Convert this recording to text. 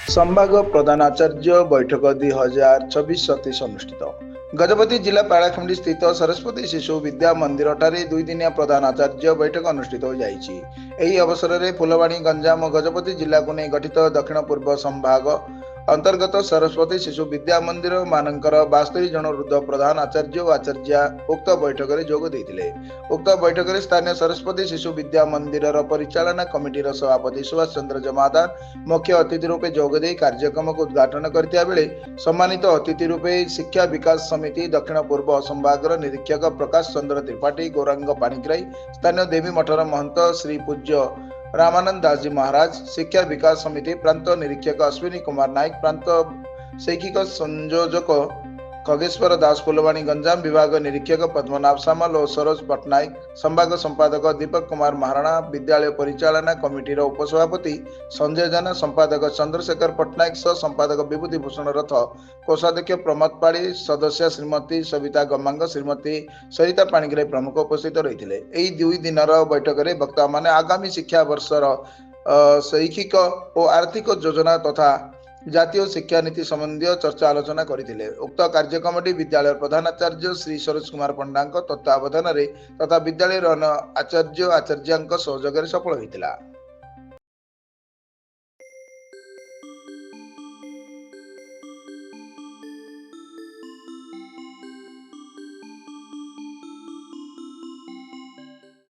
संभाग प्रधानाचार्य बैठक 2026 अनुष्ठित गजपति जिला पाड़ाखंडी स्थित सरस्वती शिशु विद्या मंदिर ठारे दुईदिनिया प्रधानाचार्य बैठक अनुष्ठित हो जाइछि। एही अवसर में फुलवाणी गंजाम और गजपति जिला को नहीं गठित दक्षिण पूर्व संभाग अंतर्गत सरस्वती शिशु विद्या मंदिर मानकर 72 जन वृद्ध प्रधान आचार्य और आचार्या उक्त बैठक में जोग देथिले। उक्त बैठक में स्थानीय सरस्वती शिशु विद्या मंदिर परिचालना कमिटी सभापति सुभाष चंद्र जमादार मुख्य अतिथि रूपे जोगदे कार्यक्रम को उद्घाटन करता बेले सम्मानित अतिथि रूपे शिक्षा विकास समिति दक्षिण पूर्व संभाग निरीक्षक प्रकाश चंद्र त्रिपाठी गौरांग पाणिग्राही स्थानीय देवी मठर महंत श्री पूज्य रामानंद दास जी महाराज शिक्षा विकास समिति प्रांत निरीक्षक अश्विनी कुमार नायक प्रांत शैक्षिक संयोजक खगेश्वर दास फुलवाणी गंजाम विभाग निरीक्षक पद्मनाभ सामल और सरोज पट्टनायक संभाग संपादक दीपक कुमार महाराणा विद्यालय परिचालना कमिटी उपसभापति संजय जेना संपादक चंद्रशेखर पट्टनायक सह संपादक विभूति भूषण रथ कोषाध्यक्ष प्रमोद पाड़ी सदस्य श्रीमती सविता गमांग श्रीमती सरिता पाणिग्राही प्रमुख उपस्थित रही। दुई दिन बैठक में वक्ता माने आगामी शिक्षा वर्षर शैक्षिक और आर्थिक योजना तथा जातीय शिक्षा नीति संबंधी चर्चा आलोचना करथिले। उक्त कार्यक्रमटी विद्यालय प्रधानाचार्य श्री सरोज कुमार पंडा तत्वावधान तथा विद्यालय आचार्य आचार्या सहयोग सफल होइतिला।